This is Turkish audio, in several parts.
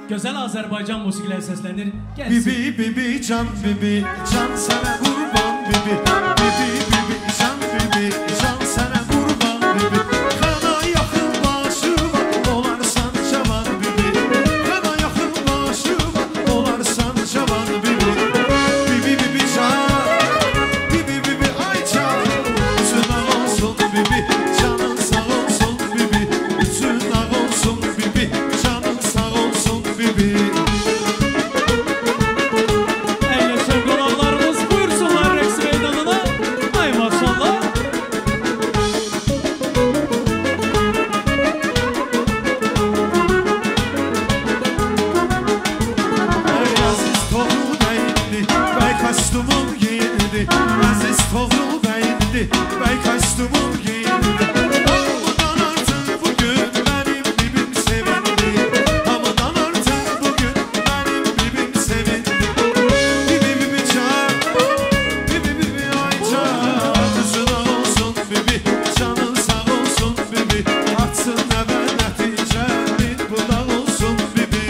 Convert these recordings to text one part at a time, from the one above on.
Gözəl Azərbaycan musiqiləri səslənir. Bibi, bibi, can sənə qurban, bibi, bibi, bibi, can sənə qurban, bibi. Xana yaxın başıma olarsan cavan, bibi. Xana yaxın başıma olarsan cavan, bibi. Bibi, bibi, can, bibi, bibi, ay can, üçün ağ olsun, bibi. Canın sağ olsun, bibi, üçün ağ olsun, bibi. Canın sağ olsun, bibi. Aziz Toğrul bəyindi, bəy kostyumum giyindi. Hamıdan artıq bugün mənim bibim sevindi. Hamıdan artıq bugün mənim bibim sevindi. Bibi, bibi, can, bibi, bibi, ay can. Üzün ağ olsun bibi, canın sağ olsun bibi. Atsın nəvə nəticəmin budaq olsun bibi.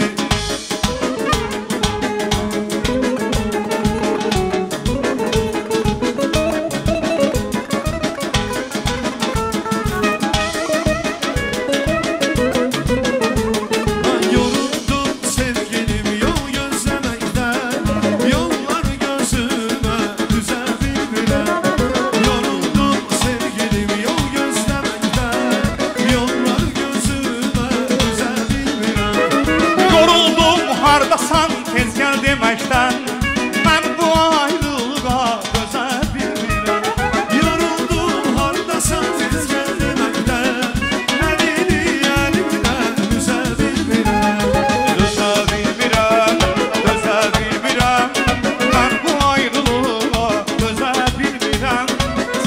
Hardasan tez gəl deməkdən, mən bu ayrılığa dözə bilmirəm. Yoruldum hardasan tez gəl deməkdən, əlini əlimdən üzə bilmirəm. Dözə bilmirəm, dözə bilmirəm, mən bu ayrılığa dözə bilmirəm.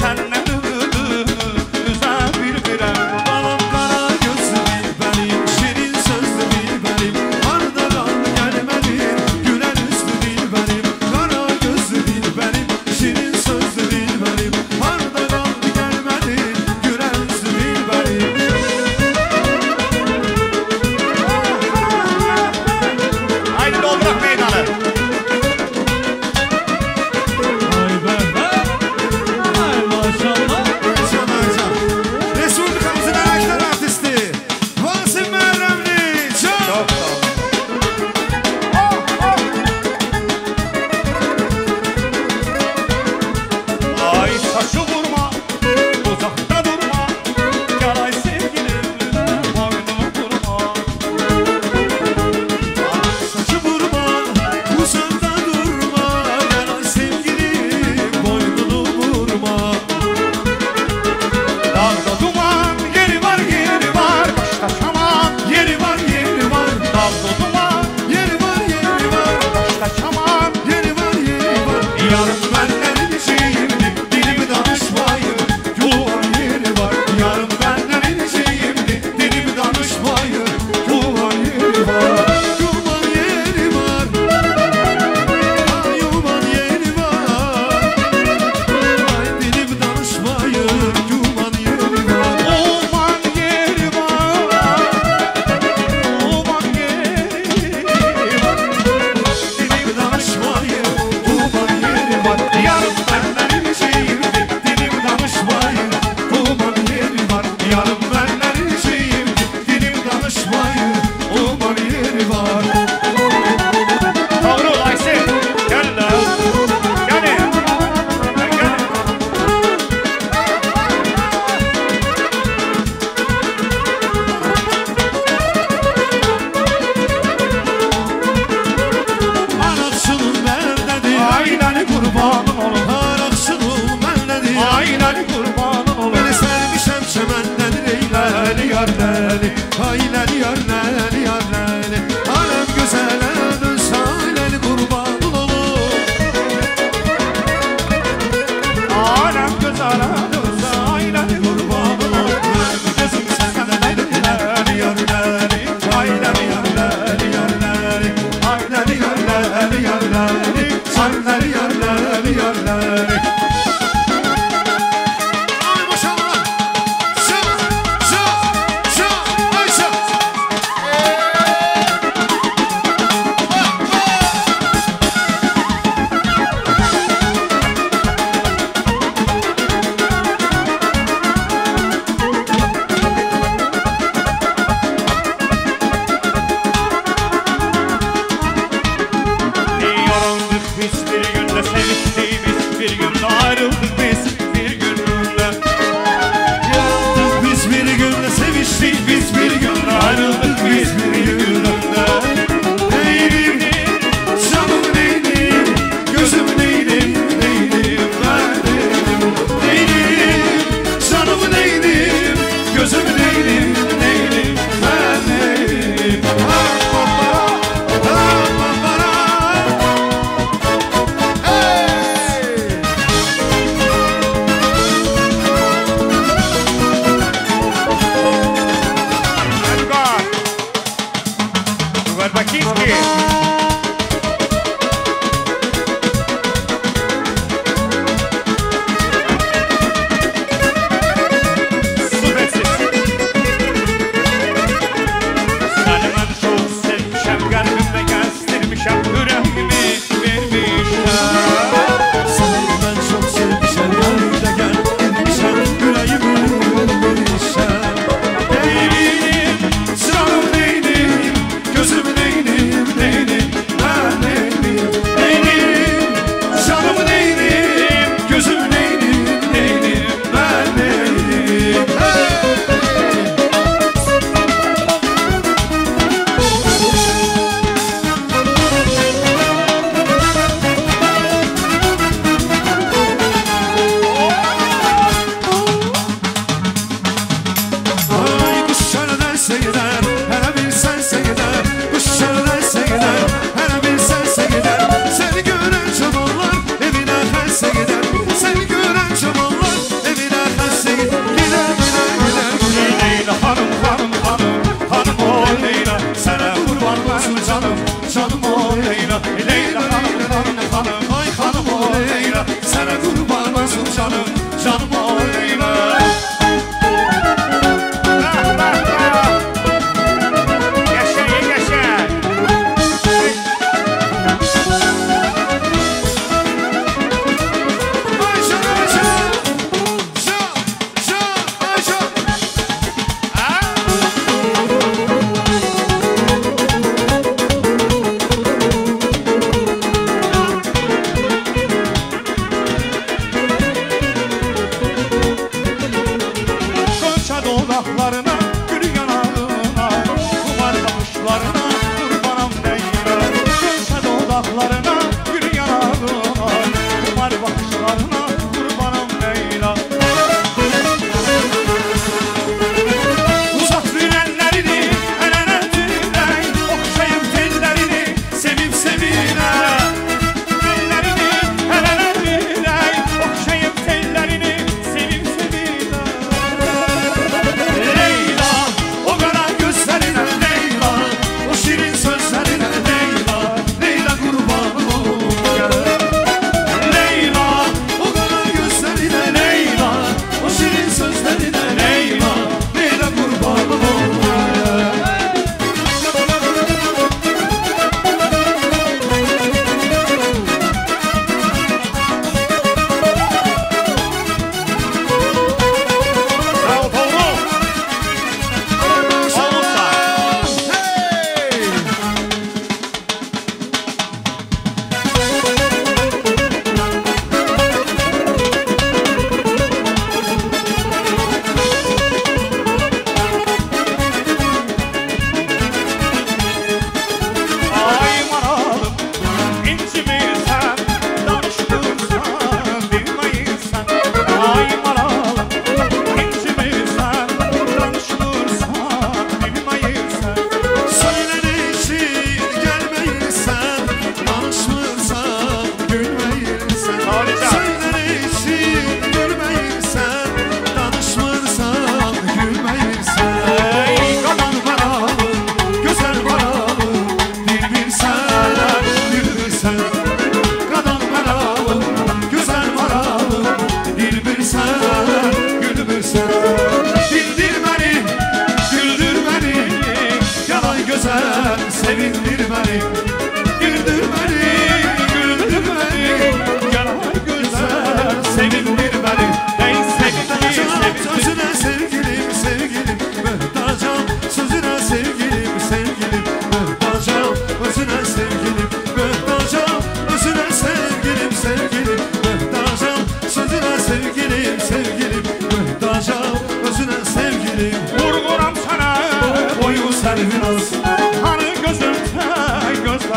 Səndən ümidimi üzə bilmirəm. Balam qara gözlü bilbəlim, şirin sözlü bilbəlim. Harda qaldı gəlmədim, gülər üstü bilbəlim. Rocky. Servinaz, hani gözümde göz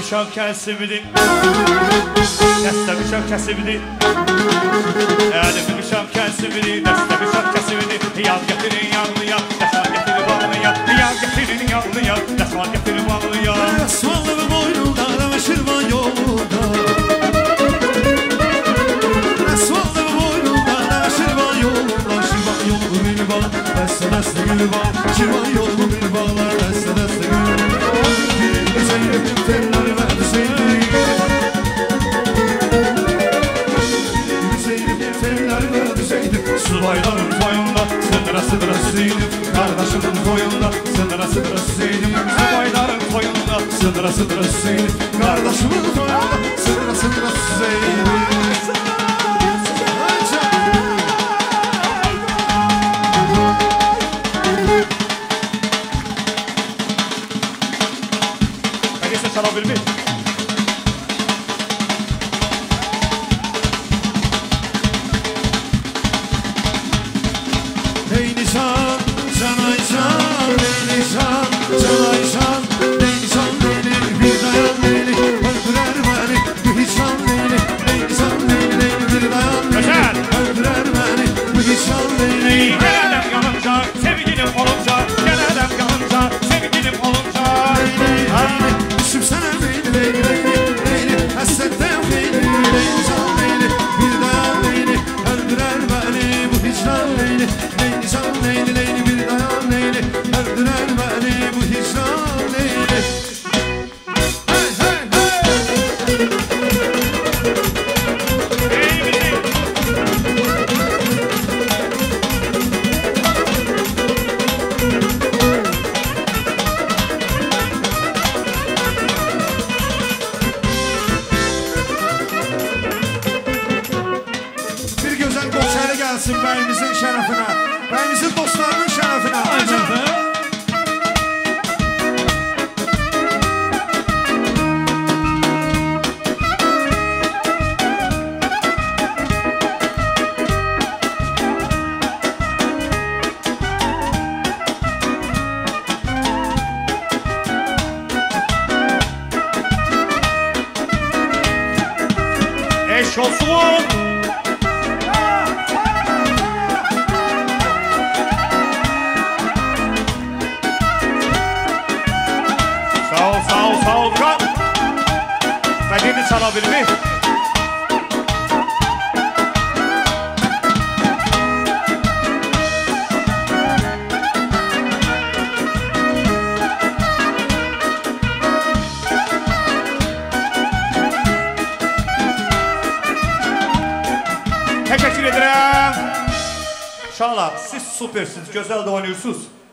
bıçak kesimdi. Dəstə bıçak kesimdi. Elimi bıçak kesimdi. Dəstə bıçak kesimdi. Yağ getirin yanlıya, dəsmal getirin bağlıya. Yağ getirin yanlıya, dəsmal getirin bağlıya. Asmalı boynunda ve şirvan yolunda. Asmalı boynunda ve şirvan yolunda. Şirvan yolu bir bağlar, deste deste gül bağlar. Şirvan yolu bir bağlar, deste deste gül bağlar. Bir Zeynep'in telleri verdi Zeynep'in. Bir Zeynep'in telleri verdi Zeynep. Subayların toyunda, sınıra sınıra Zeynep. Kardeşimin toyunda, sınıra sınıra Zeynep. Subayların toyunda, sınıra sınıra Zeynep. Kardeşimin toyunda, sınıra sınıra Zeynep. Herkese çalabilir mi? Ey Nisan, Canay Can, ey Nisan, Canay Can, ey Nisan Leyli, bir dayan Leyli, öldürer beni, bu hicran Leyli, ey Nisan Leyli, Leyli, bir dayan Leyli, öldürer beni, bu hicran Leyli. Gel adam yanınca, sevgilim olunca, gel adam yanınca, sevgilim olunca. Leyli, Leyli, düşüp sana Leyli, Leyli, Leyli, Leyli, hasretten Leyli, ey Nisan Leyli, bir dayan Leyli, öldürer beni, bu hicran Leyli, ey Nisan Leyli, Leyli, bir dayan Leyli, öldürer beni, bu hicran Leyli. Hey, hey, hey! Ey bizim. Bir güzel Koçeri gelsin beyimizin şerefine, beyimizin dostlarının şerefine. Acaba? Eş olsun. Sağ ol, sağ ol, sağ ol. Bırak. Bedeni çalabilir mi? Teşekkür ederim. Şahlar, siz süpersiniz, güzel de oynuyorsunuz.